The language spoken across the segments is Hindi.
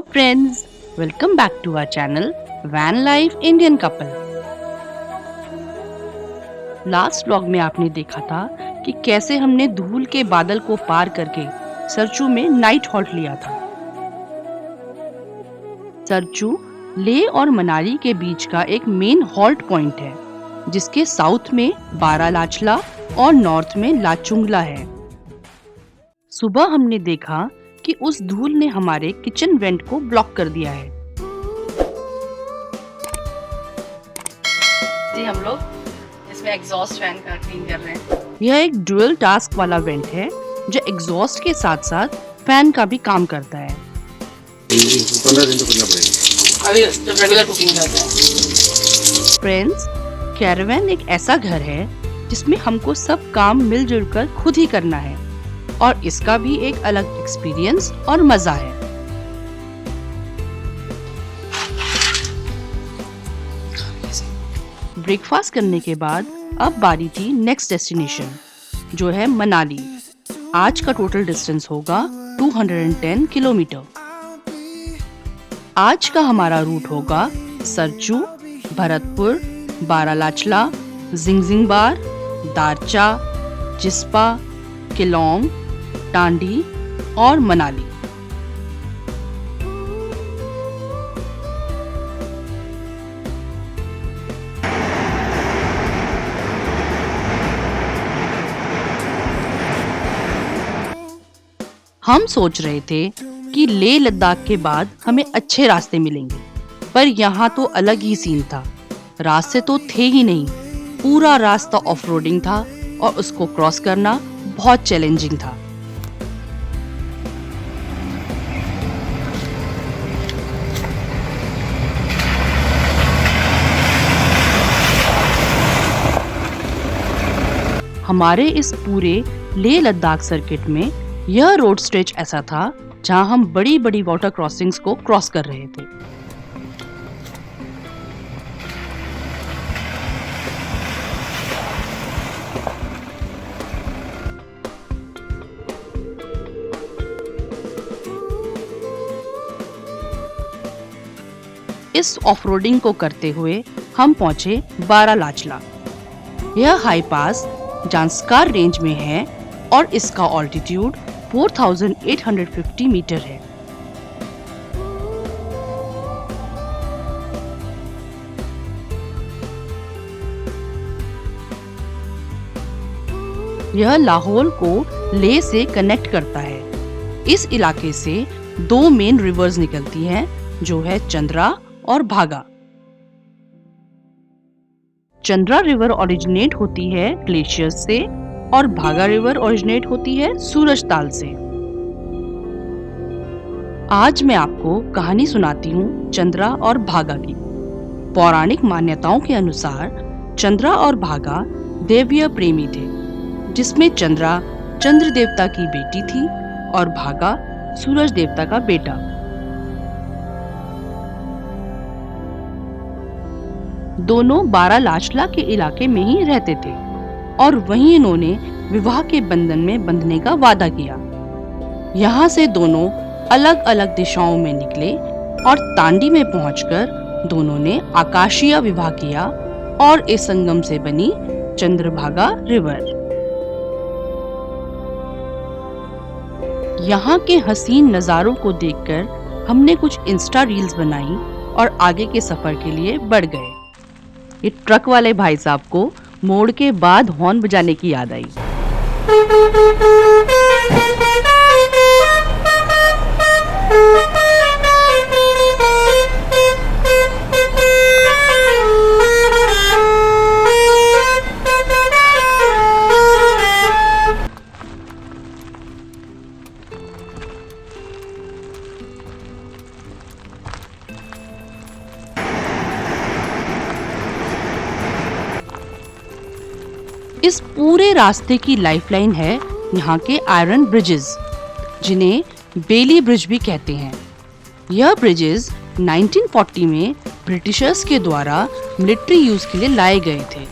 friends, welcome back to our channel Van Life Indian Couple। Last vlog में आपने देखा था कि कैसे हमने धूल के बादल को पार करके सरचू में नाइट हॉल्ट लिया था। सरचू लेह और मनाली के बीच का एक मेन हॉल्ट पॉइंट है, जिसके साउथ में बारालाचला और नॉर्थ में लाचुंगला है। सुबह हमने देखा कि उस धूल ने हमारे किचन वेंट को ब्लॉक कर दिया है। जी हम लोग इसमें एग्जॉस्ट फैन का क्लीन कर रहे हैं। यह एक डुअल टास्क वाला वेंट है जो एग्जॉस्ट के साथ साथ फैन का भी काम करता है। 15 दिन तो करना पड़ेगा अभी जब रेगुलर कुकिंग करते हैं। फ्रेंड्स, कैरावान एक ऐसा घर है जिसमें हमको सब काम मिलजुल कर खुद ही करना है और इसका भी एक अलग एक्सपीरियंस और मजा है। ब्रेकफास्ट करने के बाद अब बारी थी नेक्स्ट डेस्टिनेशन, जो है मनाली। आज का टोटल डिस्टेंस होगा 210 किलोमीटर। आज का हमारा रूट होगा सरचू, भरतपुर, बारालाचला, जिंगजिंगबार, दारचा, जिस्पा, केलोंग, टांडी और मनाली। हम सोच रहे थे कि लेह लद्दाख के बाद हमें अच्छे रास्ते मिलेंगे, पर यहाँ तो अलग ही सीन था। रास्ते तो थे ही नहीं, पूरा रास्ता ऑफ रोडिंग था और उसको क्रॉस करना बहुत चैलेंजिंग था। हमारे इस पूरे लेह लद्दाख सर्किट में यह रोड स्ट्रेच ऐसा था जहां हम बड़ी बड़ी वाटर क्रॉसिंग्स को क्रॉस कर रहे थे। इस ऑफ-रोडिंग को करते हुए हम पहुंचे बारालाचला। यह हाई पास जांस्कार रेंज में है और इसका ऑल्टीट्यूड 4850 मीटर है। यह लाहौल को लेह से कनेक्ट करता है। इस इलाके से दो मेन रिवर्स निकलती हैं, जो है चंद्रा और भागा। चंद्रा रिवर ओरिजिनेट होती है ग्लेशियर्स से और भागा रिवर ओरिजिनेट होती है सूरज ताल से। आज मैं आपको कहानी सुनाती हूँ चंद्रा और भागा की। पौराणिक मान्यताओं के अनुसार चंद्रा और भागा दैवीय प्रेमी थे, जिसमें चंद्रा चंद्र देवता की बेटी थी और भागा सूरज देवता का बेटा। दोनों बारालाचला के इलाके में ही रहते थे और वहीं इन्होंने विवाह के बंधन में बंधने का वादा किया। यहाँ से दोनों अलग अलग दिशाओं में निकले और तांडी में पहुंचकर दोनों ने आकाशीय विवाह किया और इस संगम से बनी चंद्रभागा रिवर। यहाँ के हसीन नजारों को देखकर हमने कुछ इंस्टा रील्स बनाई और आगे के सफर के लिए बढ़ गए। ये ट्रक वाले भाई साहब को मोड़ के बाद हॉर्न बजाने की याद आई। इस पूरे रास्ते की लाइफलाइन है यहाँ के आयरन ब्रिजेस, जिन्हें बेली ब्रिज भी कहते हैं। यह ब्रिजेस 1940 में ब्रिटिशर्स के द्वारा मिलिट्री यूज के लिए लाए गए थे।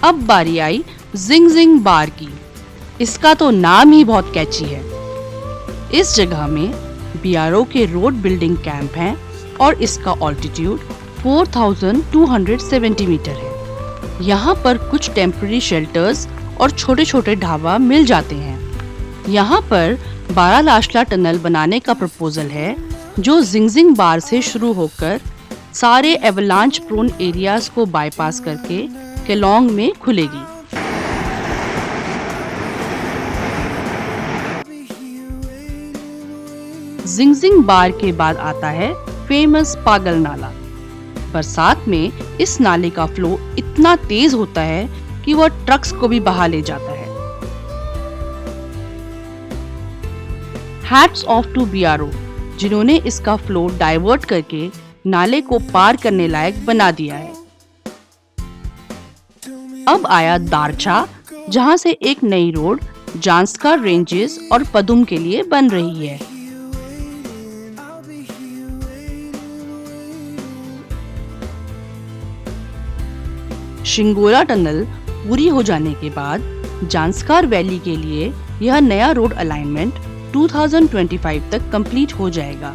अब बारी आई जिंगजिंगबार की। इसका तो नाम ही बहुत कैची है। इस जगह में बीआरओ के रोड बिल्डिंग कैंप हैं और इसका ऑल्टीट्यूड 4270 मीटर है। यहाँ पर कुछ टेम्पररी शेल्टर्स और छोटे छोटे ढाबा मिल जाते हैं। यहाँ पर बारालाशला टनल बनाने का प्रपोजल है जो जिंगजिंग बार से शुरू होकर सारे एवलांच प्रोन एरियाज को बाईपास करके केलोंग में खुलेगी। जिंगजिंग बार के बाद आता है फेमस पागल नाला। बरसात में इस नाले का फ्लो इतना तेज होता है कि वह ट्रक्स को भी बहा ले जाता है। हैट्स ऑफ टू बीआरओ जिन्होंने इसका फ्लो डाइवर्ट करके नाले को पार करने लायक बना दिया है। अब आया दारचा, जहां से एक नई रोड जांस्कार रेंजेस और पदुम के लिए बन रही है। शिंगोला टनल पूरी हो जाने के बाद जांस्कार वैली के लिए यह नया रोड अलाइनमेंट 2025 तक कंप्लीट हो जाएगा।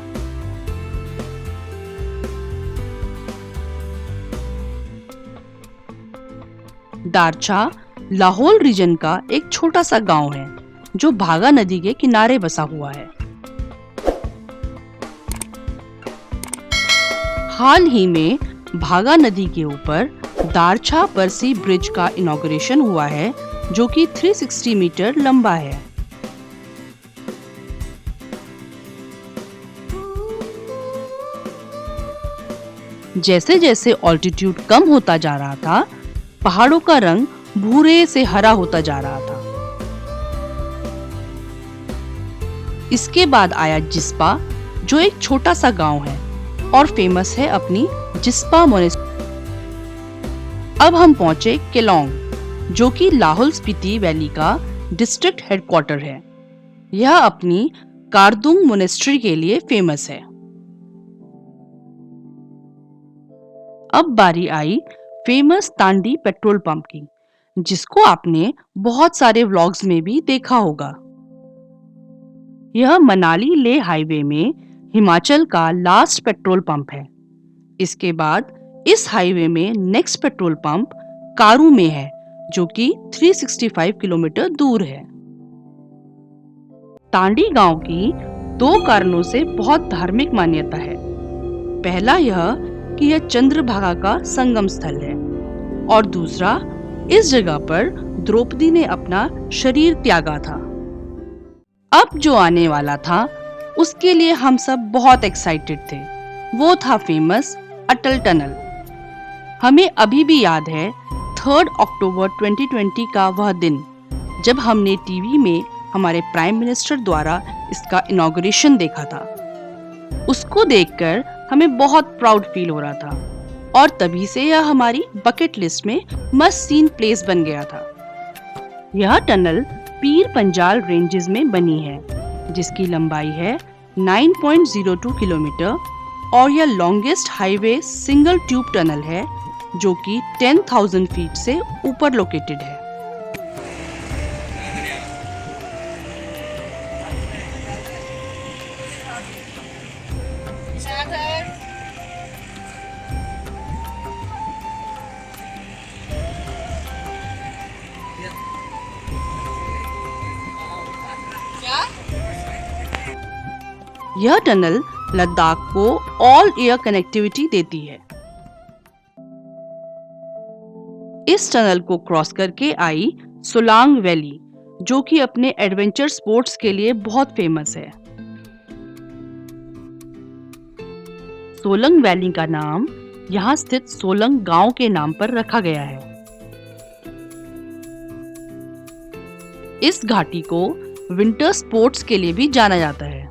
दारचा लाहौल रीजन का एक छोटा सा गांव है जो भागा नदी के किनारे बसा हुआ है। हाल ही में भागा नदी के ऊपर दारचा परसी ब्रिज का इनॉग्रेशन हुआ है जो कि 360 मीटर लंबा है। जैसे जैसे ऑल्टीट्यूड कम होता जा रहा था, पहाड़ों का रंग भूरे से हरा होता जा रहा था। इसके बाद आया जिस्पा, जो एक छोटा सा गांव है और फेमस है अपनी जिस्पा मोनेस्ट्री। अब हम पहुंचे केलोंग, जो कि लाहौल स्पीति वैली का डिस्ट्रिक्ट हेडक्वार्टर है। यह अपनी कारदुंग मोनेस्ट्री के लिए फेमस है। अब बारी आई फेमस तांडी पेट्रोल पंप की, जिसको आपने बहुत सारे व्लॉग्स में भी देखा होगा। यह मनाली लेह हाईवे में हिमाचल का लास्ट पेट्रोल पंप है। इसके बाद इस हाईवे में नेक्स्ट पेट्रोल पंप कारू में है, जो कि 365 किलोमीटर दूर है। तांडी गांव की दो कारणों से बहुत धार्मिक मान्यता है। पहला यह कि यह चंद्रभागा का संगम स्थल है और दूसरा, इस जगह पर द्रौपदी ने अपना शरीर त्यागा था। अब जो आने वाला था उसके लिए हम सब बहुत एक्साइटेड थे। वो था फेमस अटल टनल। हमें अभी भी याद है 3 अक्टूबर 2020 का वह दिन, जब हमने टीवी में हमारे प्राइम मिनिस्टर द्वारा इसका इनॉग्रेशन देखा था। उसको देखकर हमें बहुत प्राउड फील हो रहा था और तभी से यह हमारी बकेट लिस्ट में मस्ट सीन प्लेस बन गया था। यह टनल पीर पंजाल रेंजेस में बनी है, जिसकी लंबाई है 9.02 किलोमीटर और यह longest highway single tube tunnel है जो कि 10,000 फीट से ऊपर लोकेटेड है। यह टनल लद्दाख को ऑल एयर कनेक्टिविटी देती है। इस टनल को क्रॉस करके आई सोलांग वैली, जो कि अपने एडवेंचर स्पोर्ट्स के लिए बहुत फेमस है। सोलंग वैली का नाम यहाँ स्थित सोलंग गांव के नाम पर रखा गया है। इस घाटी को विंटर स्पोर्ट्स के लिए भी जाना जाता है।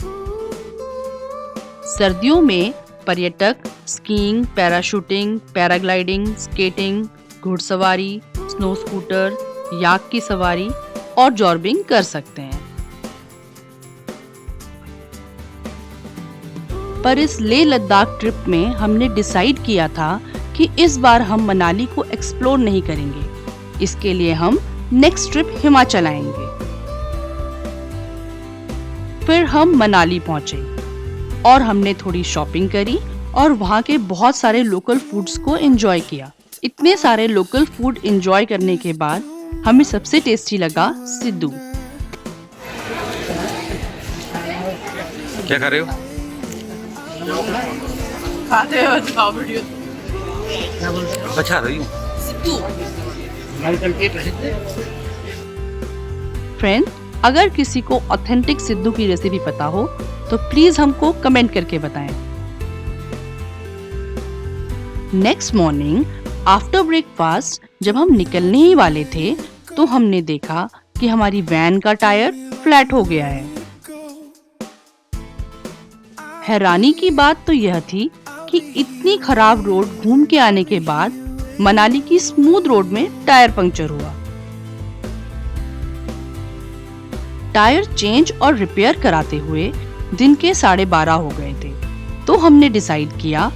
सर्दियों में पर्यटक स्कीइंग, पैराशूटिंग, पैराग्लाइडिंग, स्केटिंग, घुड़सवारी, स्नो स्कूटर, याक की सवारी और जॉर्बिंग कर सकते हैं। पर इस लेह लद्दाख ट्रिप में हमने डिसाइड किया था कि इस बार हम मनाली को एक्सप्लोर नहीं करेंगे। इसके लिए हम नेक्स्ट ट्रिप हिमाचल आएंगे। फिर हम मनाली पहुंचे और हमने थोड़ी शॉपिंग करी और वहाँ के बहुत सारे लोकल फूड्स को एंजॉय किया। इतने सारे लोकल फूड एंजॉय करने के बाद हमें सबसे टेस्टी लगा सिद्धू। क्या कर रहे हो? खाते हो तो वीडियो बचा रही हूँ। फ्रेंड, अगर किसी को ऑथेंटिक सिद्धू की रेसिपी पता हो तो प्लीज हमको कमेंट करके बताएं। नेक्स्ट मॉर्निंग आफ्टर ब्रेकफास्ट जब हम निकलने ही वाले थे तो हमने देखा कि हमारी वैन का टायर फ्लैट हो गया है। हैरानी की बात तो यह थी कि इतनी खराब रोड घूम के आने के बाद मनाली की स्मूथ रोड में टायर पंक्चर हुआ। टायर चेंज और रिपेयर कराते हुए दिन के 12:30 हो गए थे, तो हमने डिसाइड किया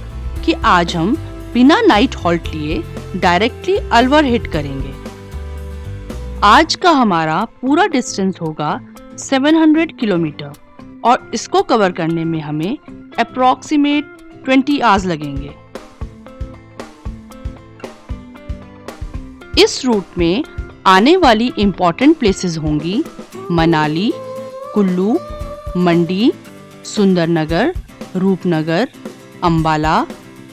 कि आज हम बिना नाइट हॉल्ट लिए डायरेक्टली अलवर हिट करेंगे। आज का हमारा पूरा डिस्टेंस होगा 700 किलोमीटर और इसको कवर करने में हमें अप्रॉक्सीमेट 20 आवर्स लगेंगे। इस रूट में आने वाली इम्पोर्टेंट प्लेसेस होंगी मनाली, कुल्लू, मंडी, सुंदरनगर, रूपनगर, अंबाला,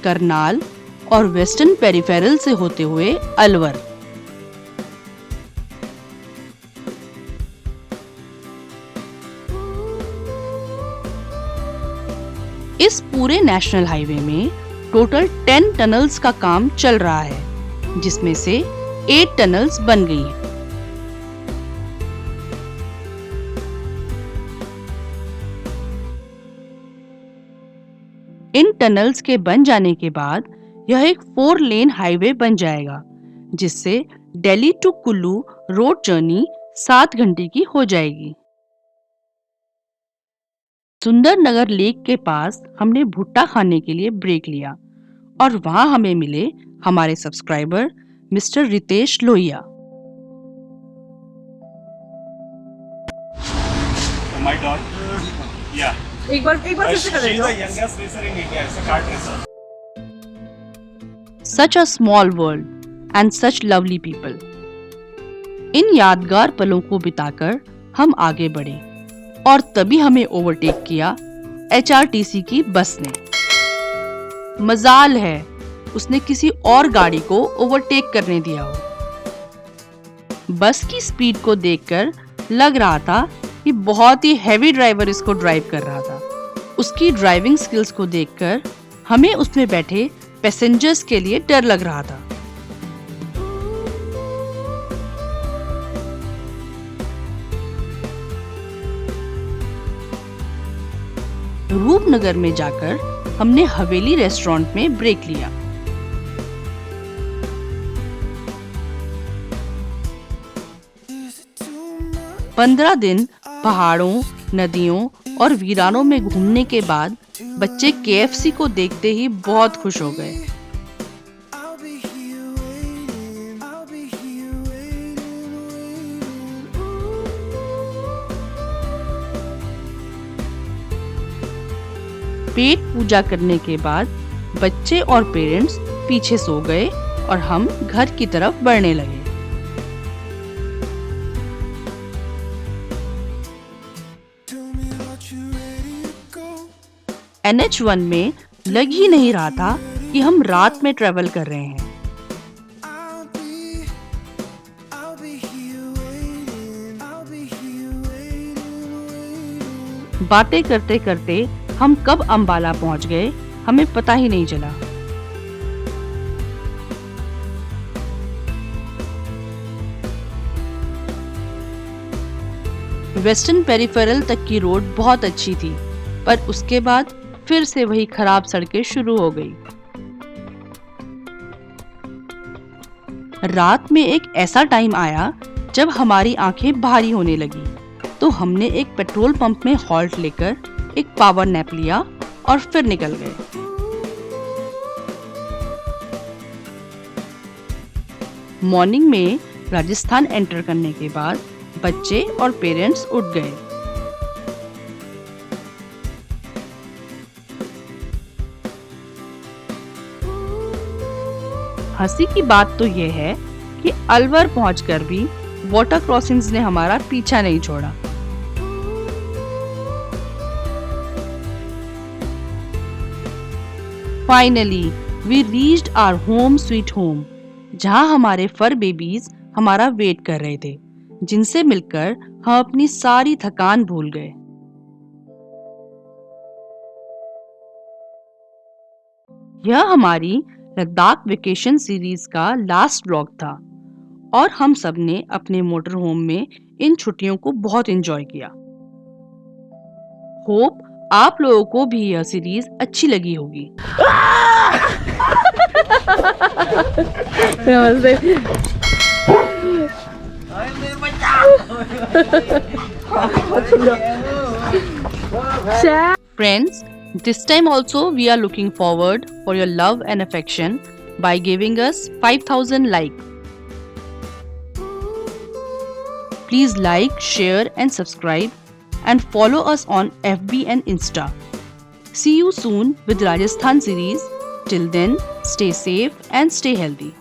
करनाल और वेस्टर्न पेरिफेरल से होते हुए अलवर। इस पूरे नेशनल हाईवे में टोटल 10 टनल्स का काम चल रहा है, जिसमें से 8 टनल्स बन गई हैं। इन टनल्स के बन जाने के बाद यह एक 4 लेन हाईवे बन जाएगा, जिससे Delhi to Kullu road journey 7 घंटे की हो जाएगी। सुंदरनगर लेक के पास हमने भुट्टा खाने के लिए ब्रेक लिया और वहां हमें मिले हमारे subscriber mister Ritesh Lohia. My daughter, yeah. एक बार फिर से कर She's दो। the youngest racer in India. It's a kart racer. Such a small world and such lovely people. इन यादगार पलों को बिताकर हम आगे बढ़े और तभी हमें ओवरटेक किया HRTC की बस ने। मजाल है उसने किसी और गाड़ी को ओवरटेक करने दिया हो। बस की स्पीड को देखकर लग रहा था कि बहुत ही हैवी ड्राइवर इसको ड्राइव कर रहा था। उसकी ड्राइविंग स्किल्स को देखकर हमें उसमें बैठे पैसेंजर्स के लिए डर लग रहा था। रूपनगर में जाकर हमने हवेली रेस्टोरेंट में ब्रेक लिया। पंद्रह दिन पहाड़ों, नदियों और वीरानों में घूमने के बाद बच्चे KFC को देखते ही बहुत खुश हो गए। पेट पूजा करने के बाद बच्चे और पेरेंट्स पीछे सो गए और हम घर की तरफ बढ़ने लगे। NH1 में लग ही नहीं रहा था कि हम रात में ट्रेवल कर रहे हैं। बातें करते करते हम कब अंबाला पहुंच गए हमें पता ही नहीं चला। वेस्टर्न पेरिफेरल तक की रोड बहुत अच्छी थी, पर उसके बाद फिर से वही खराब सड़कें शुरू हो गई। रात में एक ऐसा टाइम आया जब हमारी आंखें भारी होने लगी, तो हमने एक पेट्रोल पंप में हॉल्ट लेकर एक पावर नैप लिया और फिर निकल गए। मॉर्निंग में राजस्थान एंटर करने के बाद बच्चे और पेरेंट्स उठ गए। हंसी की बात तो यह है कि अलवर पहुंचकर भी वाटर क्रॉसिंग्स ने हमारा पीछा नहीं छोड़ा। Finally we reached our home sweet home, जहां हमारे फर बेबीज हमारा वेट कर रहे थे, जिनसे मिलकर हम अपनी सारी थकान भूल गए। यह हमारी लद्दाख वेकेशन सीरीज का लास्ट व्लॉग था और हम सब ने अपने मोटर होम में इन छुट्टियों को बहुत एंजॉय किया। होप आप लोगों को भी यह सीरीज अच्छी लगी होगी। Friends, this time also we are looking forward for your love and affection by giving us 5,000 likes. Please like, share and subscribe and follow us on FB and Insta. See you soon with Rajasthan series. Till then, stay safe and stay healthy.